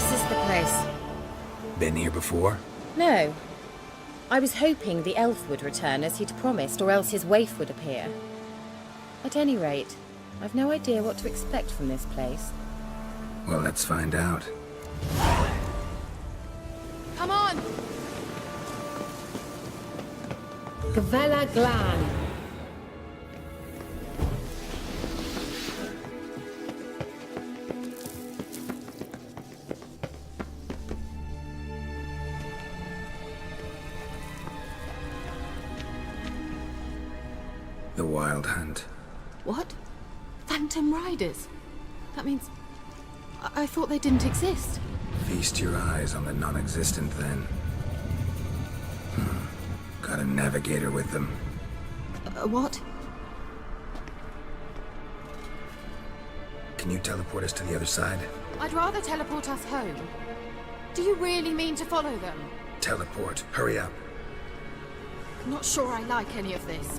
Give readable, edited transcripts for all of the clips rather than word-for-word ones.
This is the place. Been here before? No. I was hoping the elf would return as he'd promised, or else his waif would appear. At any rate, I've no idea what to expect from this place. Well, let's find out. Come on! Gvella Glan. The Wild Hunt. What? Phantom Riders? That means... I thought they didn't exist. Feast your eyes on the non-existent then. Got a navigator with them. What? Can you teleport us to the other side? I'd rather teleport us home. Do you really mean to follow them? Teleport. Hurry up. I'm not sure I like any of this.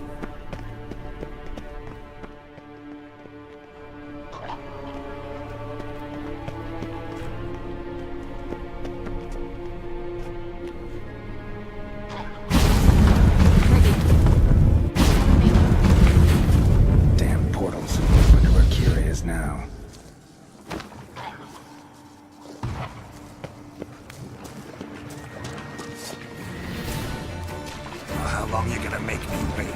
Damn portals. Wonder where Kira is now. Well, how long you gonna make me wait?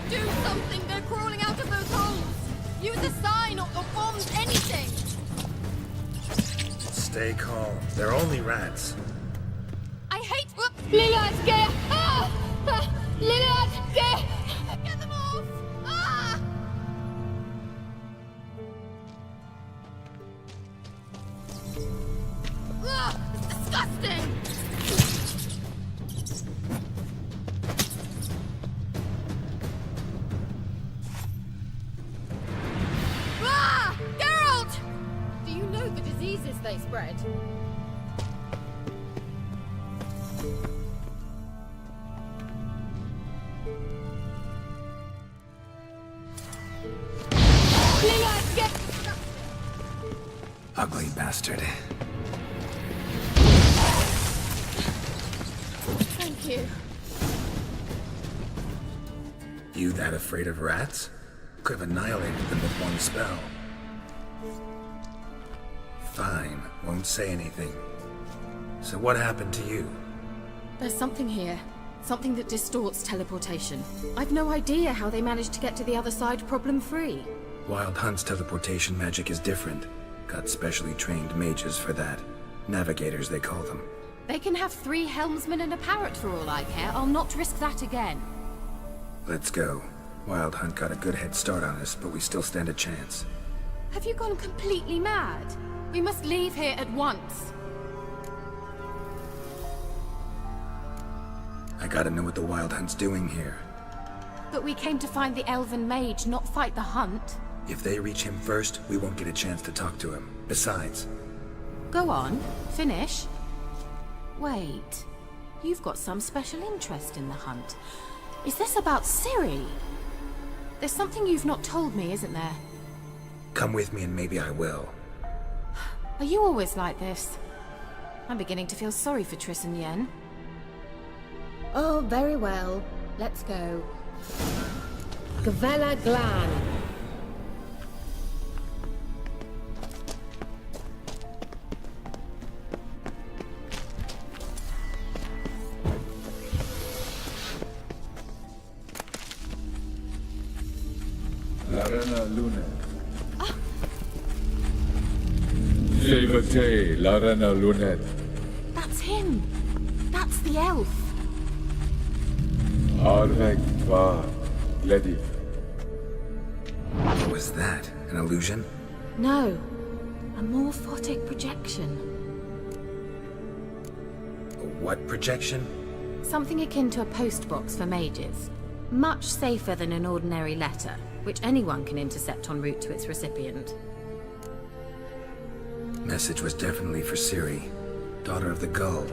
Do something! They're crawling out of those holes! Use a sign or bombs, anything! Stay calm. They're only rats. I hate... Lilladge! Ah! Lilladge! Get them off! Ah! Ugh, it's disgusting! Ah! Geralt! Do you know the diseases they spread? Ugly bastard. Thank you. You that afraid of rats? Could have annihilated them with one spell. Fine, won't say anything. So what happened to you? There's something here. Something that distorts teleportation. I've no idea how they managed to get to the other side problem-free. Wild Hunt's teleportation magic is different. Got specially trained mages for that. Navigators, they call them. They can have 3 helmsmen and a parrot for all I care. I'll not risk that again. Let's go. Wild Hunt got a good head start on us, but we still stand a chance. Have you gone completely mad? We must leave here at once. gotta know what the Wild Hunt's doing here. But we came to find the elven mage, not fight the hunt. If they reach him first, we won't get a chance to talk to him. Besides, Go on, finish. Wait, you've got some special interest in the hunt. Is this about Ciri? There's something you've not told me, isn't there? come with me and maybe I will. Are you always like this? I'm beginning to feel sorry for Triss and Yen. Oh, very well. Let's go. Gavella Glan. Larena Lunet. Silvete, Larena Lunet. That's him! That's the elf! Arvek Tvar, Ledi. What was that? An illusion? No, a morphotic projection. A what projection? Something akin to a postbox for mages. Much safer than an ordinary letter, which anyone can intercept en route to its recipient. Message was definitely for Ciri, daughter of the Gull,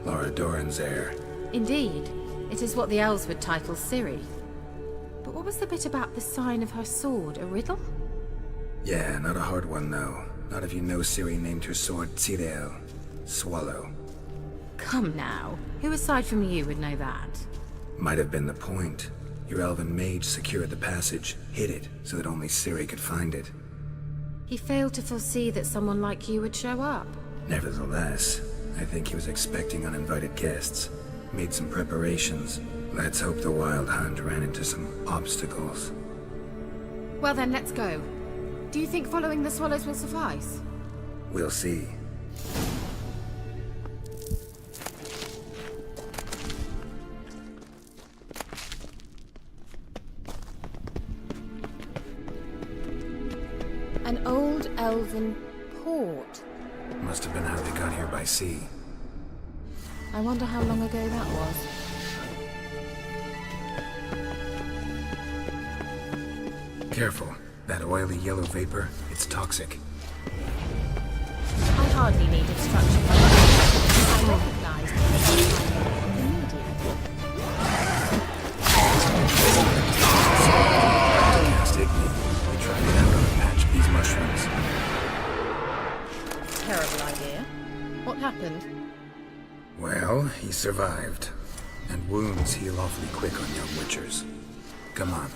Lara Doran's heir. Indeed, it is what the elves would title Ciri. But what was the bit about the sign of her sword, a riddle? Yeah, not a hard one though. Not if you know Ciri named her sword Tirel, Swallow. Come now, who aside from you would know that? Might have been the point. Your elven mage secured the passage, hid it, so that only Ciri could find it. He failed to foresee that someone like you would show up. Nevertheless, I think he was expecting uninvited guests. Made some preparations. Let's hope the Wild Hunt ran into some obstacles. Well then, let's go. Do you think following the swallows will suffice? We'll see. An old elven port. Must have been how they got here by sea. I wonder how long ago that was. Careful. That oily yellow vapor, it's toxic. I hardly need instruction from I recognized it immediately. Cast Igni. We tried it out on a patch of these mushrooms. Terrible idea. What happened? Well, he survived. And wounds heal awfully quick on young witchers. Come on.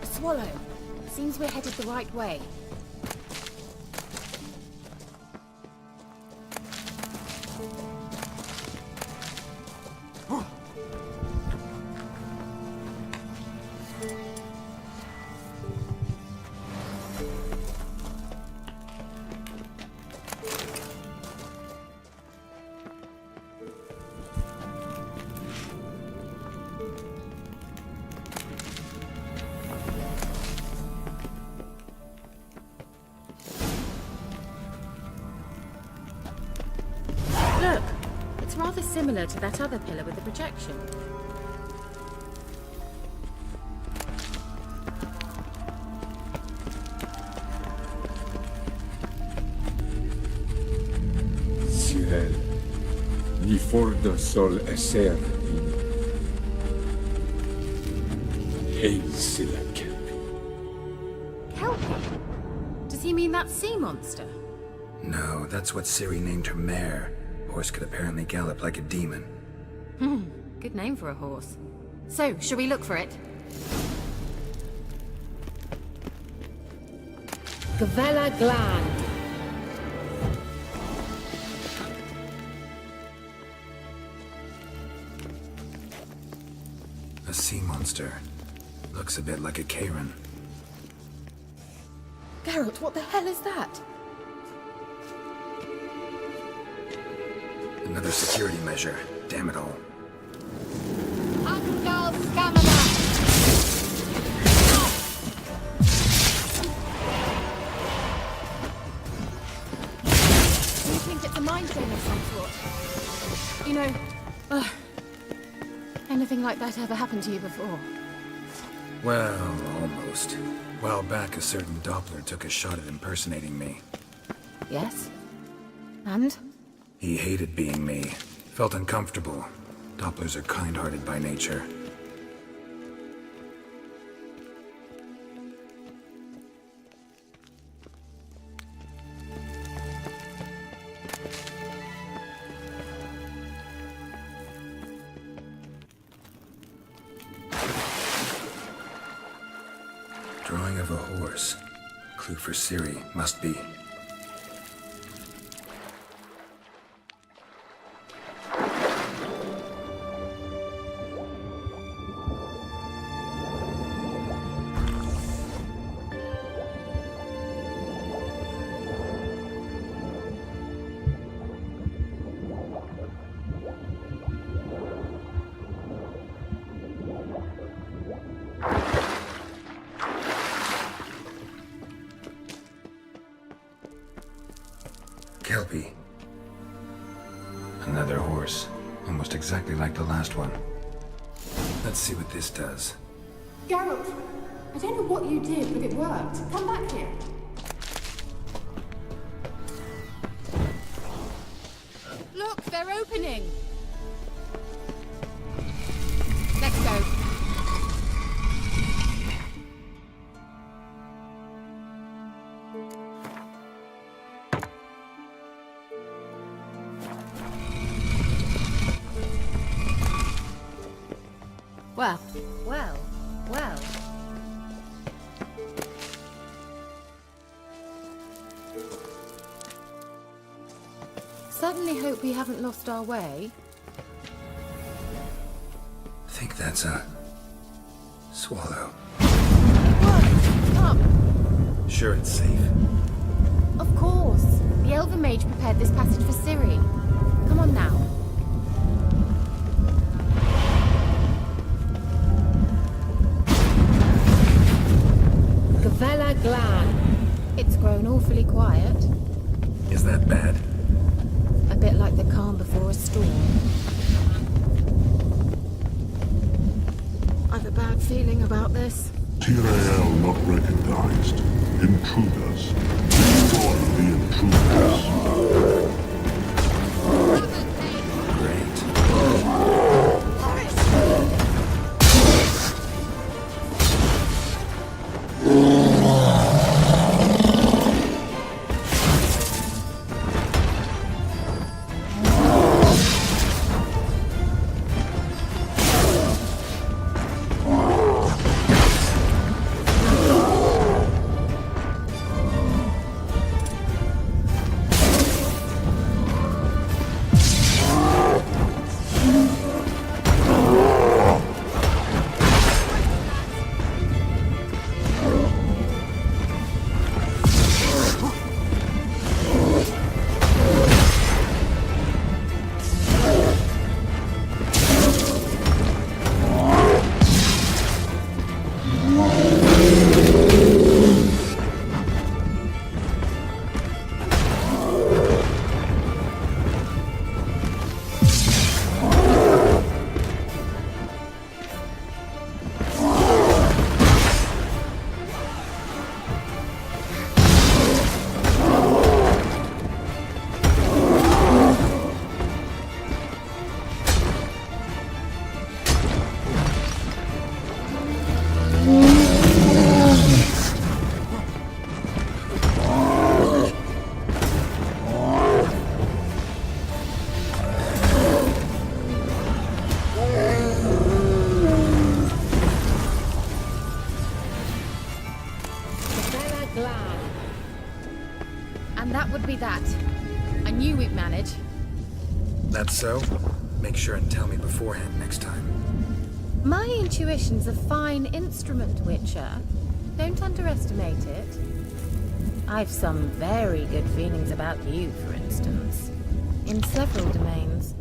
Swallow. Seems we're headed the right way. rather similar to that other pillar with the projection. Cyril, ni fordo sol esser in. Hail silla kelpi. Kelpie? Does he mean that sea monster? No, that's what Ciri named her mare. Horse could apparently gallop like a demon. Good name for a horse. So, shall we look for it? Gavella Glan. A sea monster. Looks a bit like a Karen. Geralt, what the hell is that? Another security measure. Damn it all. You think it's a mind game of some sort? You know, anything like that ever happened to you before? Well, almost. A while back, a certain Doppler took a shot at impersonating me. Yes. And? He hated being me. Felt uncomfortable. Dopplers are kind-hearted by nature. Drawing of a horse. Clue for Ciri, must be. Kelpie. Another horse. Almost exactly like the last one. Let's see what this does. Geralt, I don't know what you did, but it worked. Come back here. Look, they're opening! Let's go. Well. Suddenly hope we haven't lost our way. Think that's a... swallow. What? Come! Sure it's safe. Of course. The Elven Mage prepared this passage for Ciri. Come on now. Gavella Glan. It's grown awfully quiet. Is that bad? A bit like the calm before a storm. I've a bad feeling about this. Tyrael not recognized. Intruders. Destroy the intruders. Great. Glad. And that would be that. I knew we'd manage. That's so? Make sure and tell me beforehand next time. My intuition's a fine instrument, Witcher. Don't underestimate it. I've some very good feelings about you, for instance. In several domains.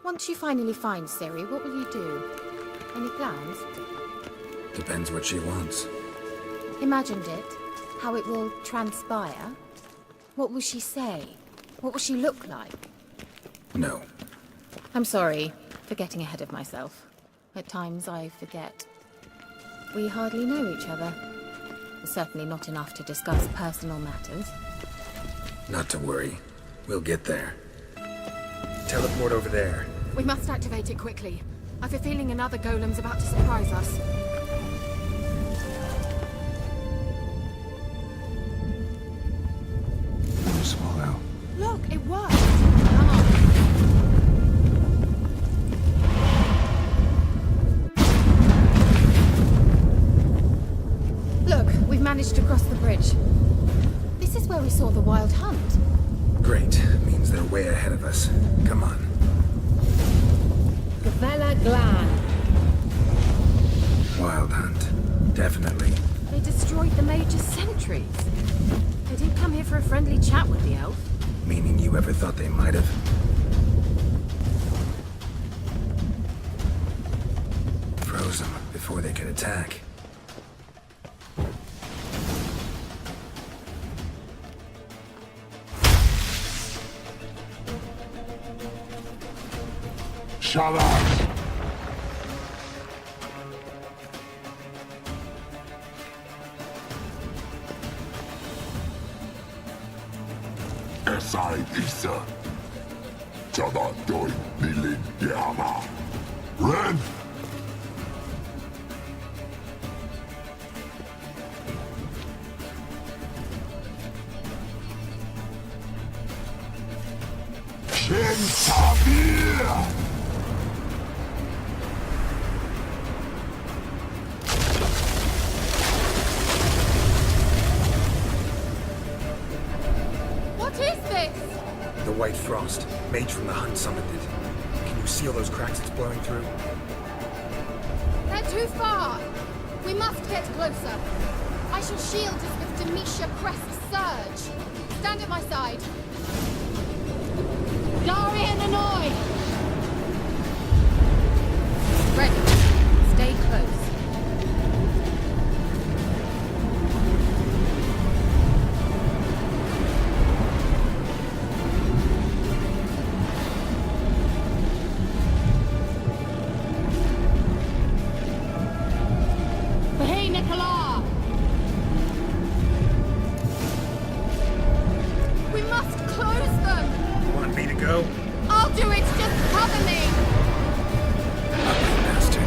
Once you finally find Ciri, what will you do? Any plans? Depends what she wants. Imagined it? How it will transpire? What will she say? What will she look like? No. I'm sorry for getting ahead of myself. At times I forget. We hardly know each other. Certainly not enough to discuss personal matters. Not to worry. We'll get there. Teleport over there. We must activate it quickly. I've a feeling another golem's about to surprise us. Swallow. Look, it worked! Come on. Look, we've managed to cross the bridge. This is where we saw the wild hunt. Great. Means they're way ahead of us. Come on. Gavella Glan. Wild hunt. Definitely. They destroyed the Major's sentries. They didn't come here for a friendly chat with the elf. Meaning you ever thought they might have? Froze them before they could attack. Shut up! Esai Isa. Jada Doi Nilin Yama. Ren! Shin Tabir! What is this? The White Frost. Mage from the hunt summoned it. Can you see all those cracks it's blowing through? They're too far. We must get closer. I shall shield us with Demetia Crest's surge. Stand at my side. Darian Annoy! Ready. Stay close. Hey, Nicola! We must close them! Want me to go? I'll do it, just cover me! Ugly bastard.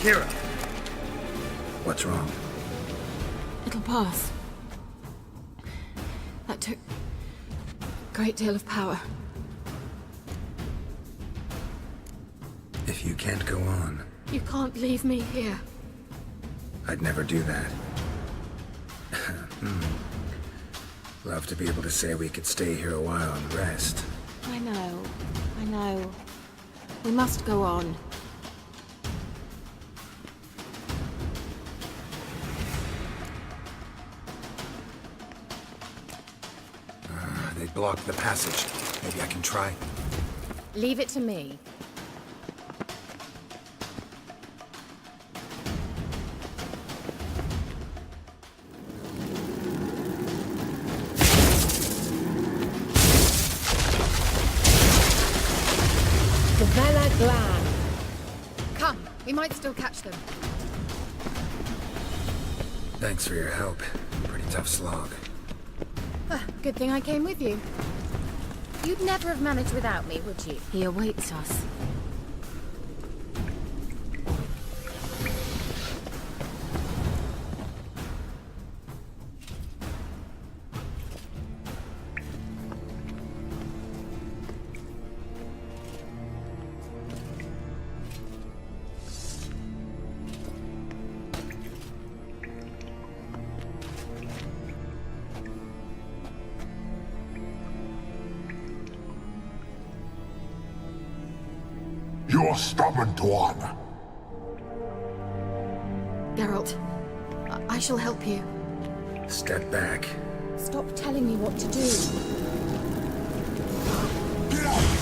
Kira! What's wrong? It'll pass. That took a great deal of power. If you can't go on, You can't leave me here. I'd never do that. Love to be able to say we could stay here a while and rest. I know. We must go on. They blocked the passage. Maybe I can try. Leave it to me. Come, we might still catch them. Thanks for your help. Pretty tough slog. Good thing I came with you. You'd never have managed without me, would you? He awaits us. You're stubborn one. Geralt, I shall help you. Step back. Stop telling me what to do.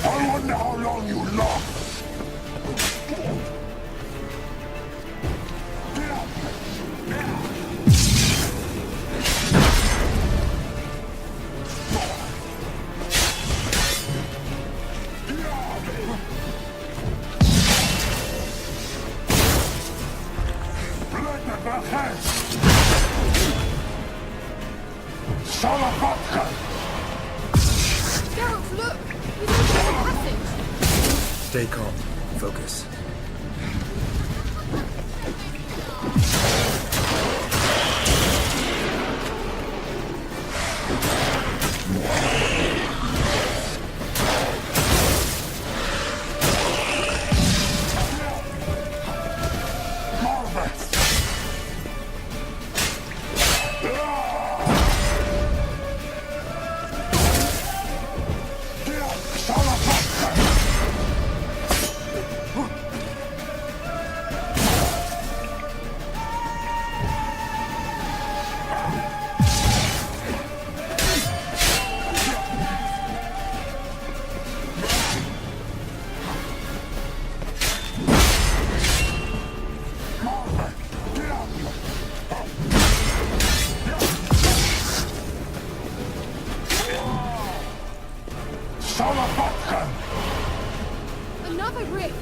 I wonder how long you last. Geralt, look! He's opening the passage! Stay calm. Focus. Another rift!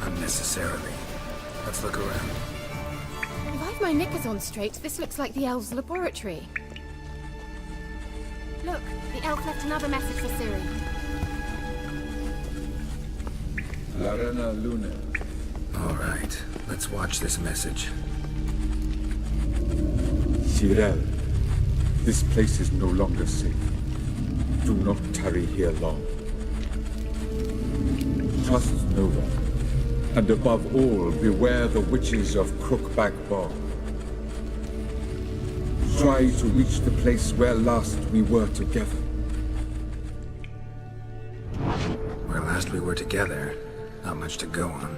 Unnecessarily. Let's look around. If I've my knickers on straight, this looks like the elves' laboratory. Look, the elf left another message for Ciri. Larena Luna. All right. Let's watch this message. Cyril, this place is no longer safe. Do not tarry here long. Trust no one. And above all, beware the witches of Crookback Bog. Try to reach the place where last we were together. Where last we were together, not much to go on.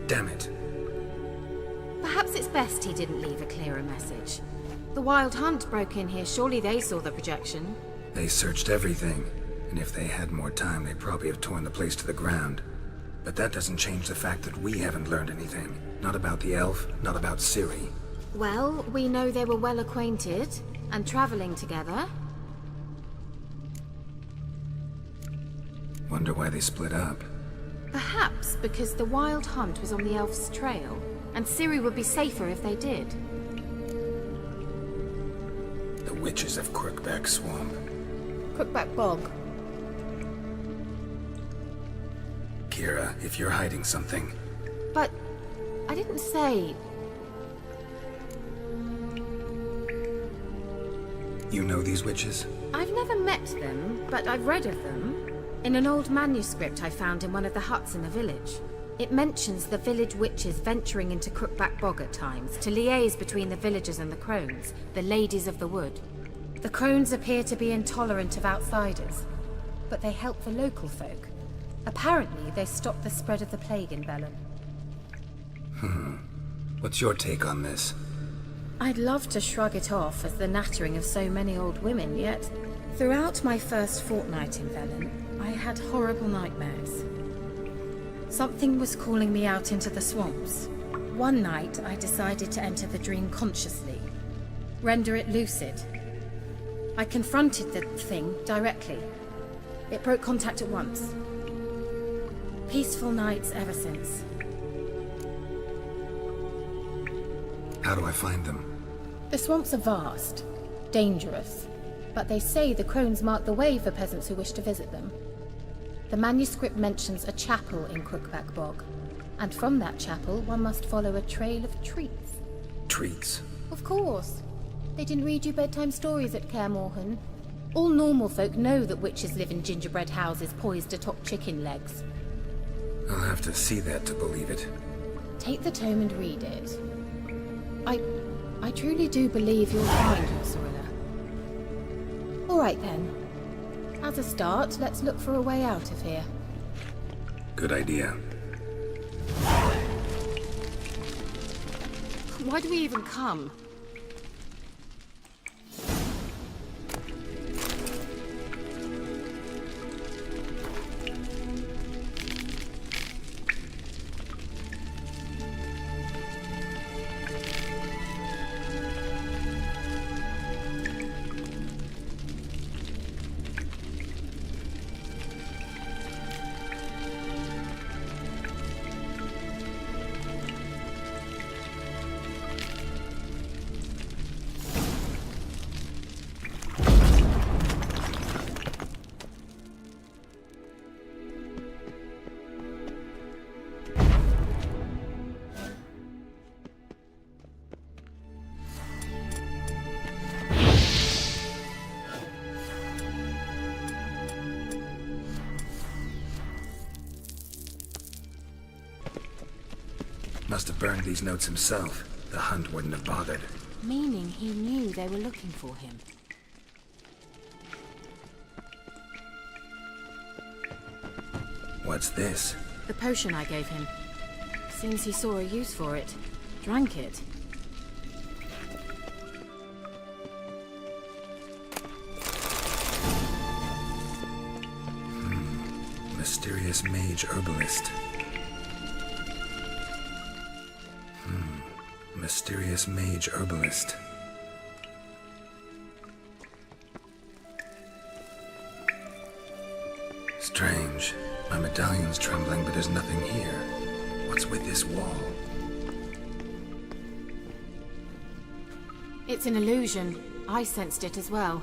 Damn it. Perhaps it's best he didn't leave a clearer message. The Wild Hunt broke in here. Surely they saw the projection. They searched everything, and if they had more time, they'd probably have torn the place to the ground. But that doesn't change the fact that we haven't learned anything. Not about the elf, not about Ciri. Well, we know they were well acquainted and traveling together. Wonder why they split up. Perhaps because the Wild Hunt was on the elf's trail, and Ciri would be safer if they did. The witches of Crookback Swamp. Crookback Bog. Kira, if you're hiding something, But I didn't say... you know these witches? I've never met them, but I've read of them. In an old manuscript I found in one of the huts in the village. It mentions the village witches venturing into Crookback Bog at times to liaise between the villagers and the crones, the ladies of the wood. The crones appear to be intolerant of outsiders, but they help the local folk. Apparently, they stopped the spread of the plague in Velen. What's your take on this? I'd love to shrug it off as the nattering of so many old women, yet throughout my first fortnight in Velen, I had horrible nightmares. Something was calling me out into the swamps. One night, I decided to enter the dream consciously, render it lucid. I confronted the thing directly. It broke contact at once. Peaceful nights ever since. How do I find them? The swamps are vast, dangerous, but they say the crones mark the way for peasants who wish to visit them. The manuscript mentions a chapel in Crookback Bog, and from that chapel one must follow a trail of treats. Treats? Of course. They didn't read you bedtime stories at Kaer Morhen. All normal folk know that witches live in gingerbread houses poised atop chicken legs. I'll have to see that to believe it. Take the tome and read it. I truly do believe you'll find her, Sorilla. All right then. As a start, let's look for a way out of here. Good idea. Why do we even come? Must have burned these notes himself. The Hunt wouldn't have bothered. Meaning he knew they were looking for him. What's this? The potion I gave him. Seems he saw a use for it. Drank it. Mysterious mage herbalist. Mysterious mage herbalist. Strange. My medallion's trembling, but there's nothing here. What's with this wall? It's an illusion. I sensed it as well.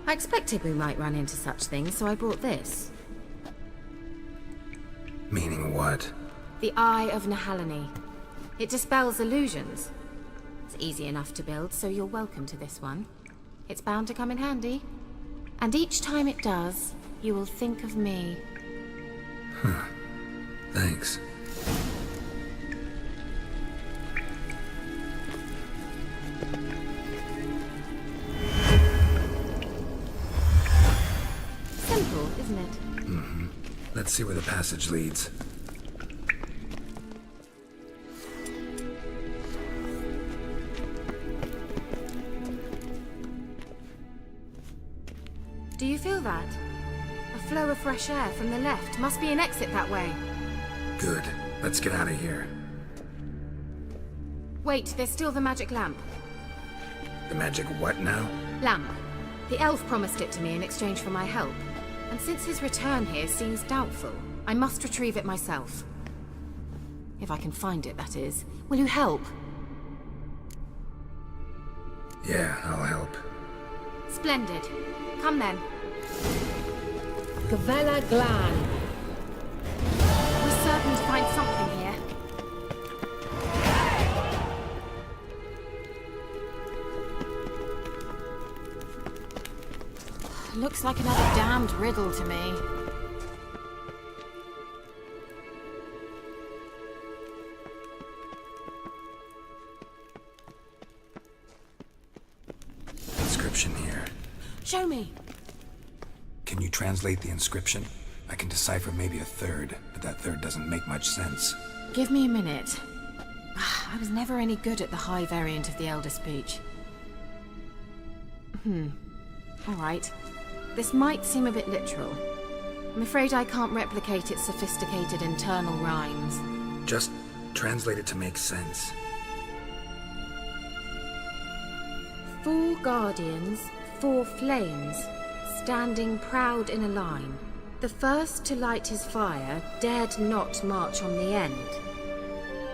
I expected we might run into such things, so I brought this. Meaning what? The Eye of Nahalani. It dispels illusions. It's easy enough to build, so you're welcome to this one. It's bound to come in handy. And each time it does, you will think of me. Thanks. Simple, isn't it? Let's see where the passage leads. Do you feel that? A flow of fresh air from the left. Must be an exit that way. Good. Let's get out of here. Wait, there's still the magic lamp. The magic what now? Lamp. The elf promised it to me in exchange for my help. And since his return here seems doubtful, I must retrieve it myself. If I can find it, that is. Will you help? Yeah, I'll help. Splendid. Come then. Gavella Glan. We're certain to find something here. Looks like another damned riddle to me. Inscription here. Show me. Can you translate the inscription? I can decipher maybe a third, but that third doesn't make much sense. Give me a minute. I was never any good at the high variant of the Elder speech. All right. This might seem a bit literal. I'm afraid I can't replicate its sophisticated internal rhymes. Just translate it to make sense. 4 guardians, 4 flames, standing proud in a line. The first to light his fire dared not march on the end.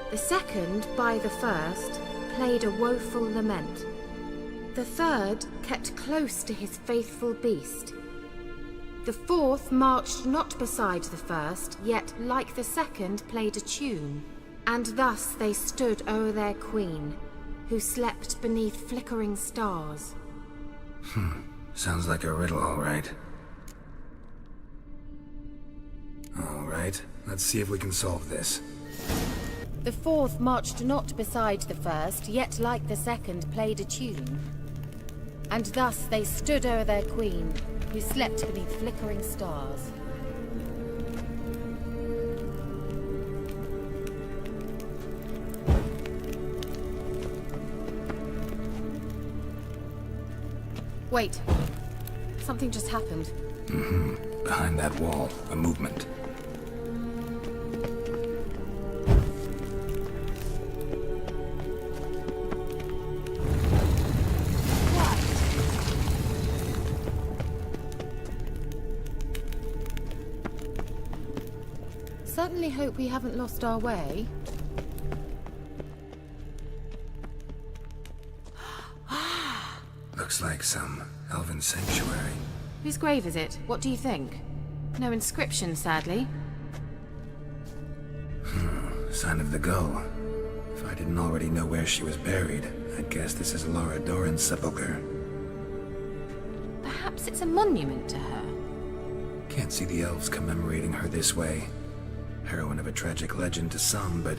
The second, by the first, played a woeful lament. The third kept close to his faithful beast. The fourth marched not beside the first, yet like the second played a tune. And thus they stood o'er their queen, who slept beneath flickering stars. Sounds like a riddle, all right. All right, let's see if we can solve this. The fourth marched not beside the first, yet like the second played a tune. And thus they stood o'er their queen, who slept beneath flickering stars. Wait. Something just happened. Behind that wall, a movement. Certainly hope we haven't lost our way. Looks like some elven sanctuary. Whose grave is it? What do you think? No inscription, sadly. Sign of the gull. If I didn't already know where she was buried, I'd guess this is Lara Doran's sepulcher. Perhaps it's a monument to her. Can't see the elves commemorating her this way. Heroine of a tragic legend to some, but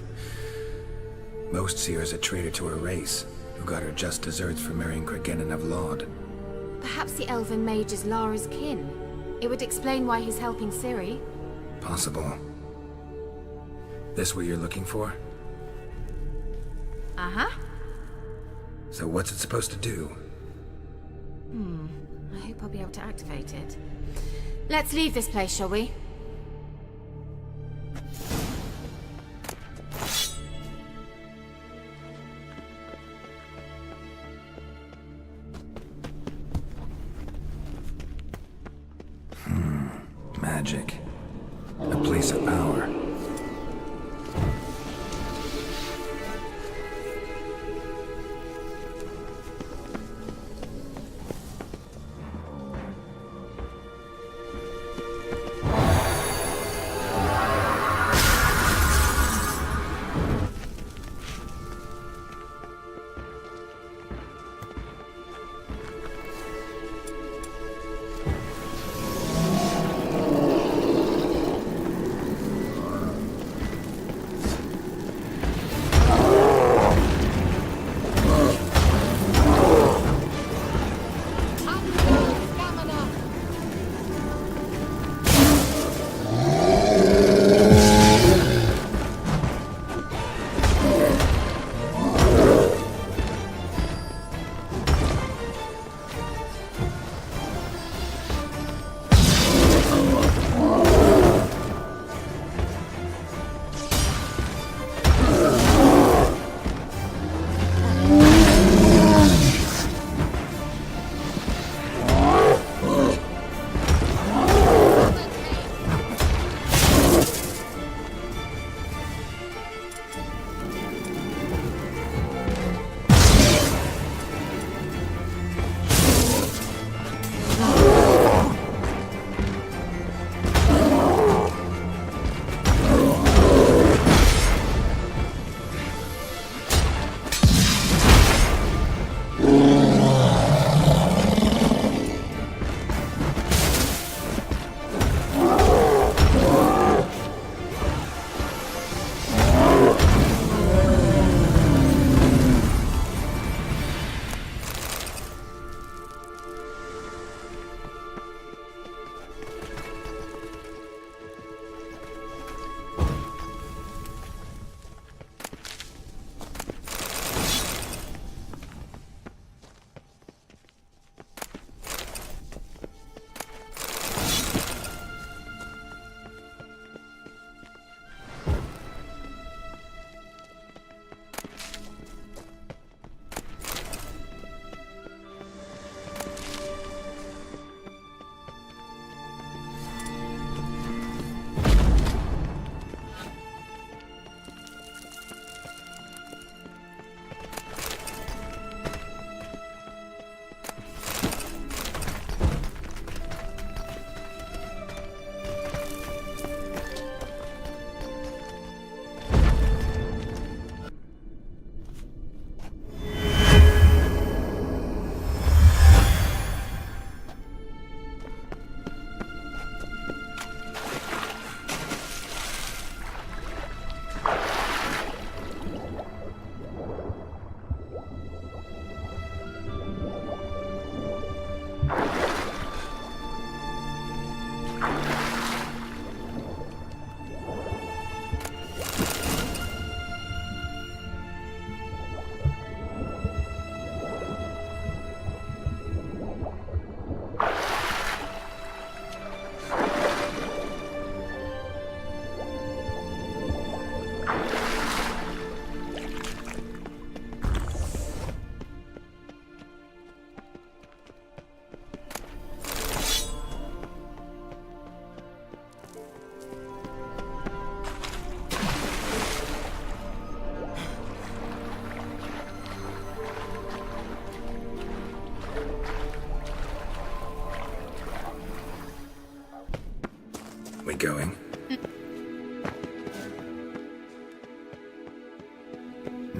most see her as a traitor to her race, who got her just deserts for marrying Cregennan of Laud. Perhaps the elven mage is Lara's kin. It would explain why he's helping Ciri. Possible. This what you're looking for? Uh-huh. So what's it supposed to do? I hope I'll be able to activate it. Let's leave this place, shall we? Magic. A place of power.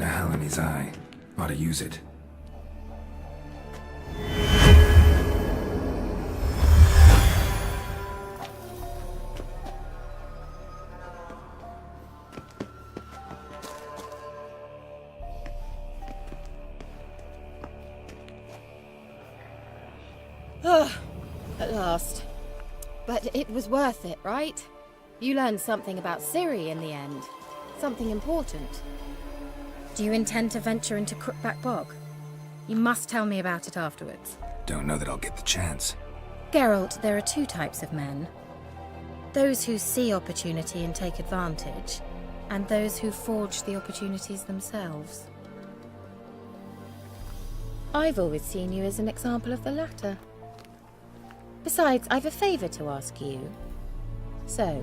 Nahal in his eye. Ought to use it. At last. But it was worth it, right? You learned something about Ciri in the end. Something important. Do you intend to venture into Crookback Bog? You must tell me about it afterwards. Don't know that I'll get the chance. Geralt, there are two types of men. Those who see opportunity and take advantage, and those who forge the opportunities themselves. I've always seen you as an example of the latter. Besides, I've a favor to ask you. So,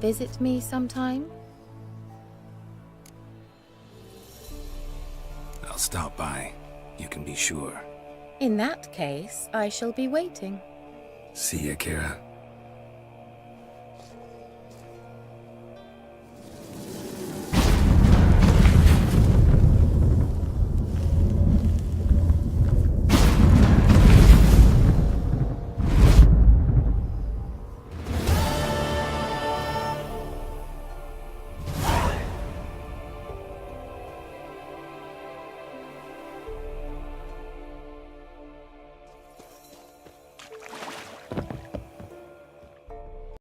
visit me sometime? I'll stop by. You can be sure. In that case, I shall be waiting. See ya, Kira.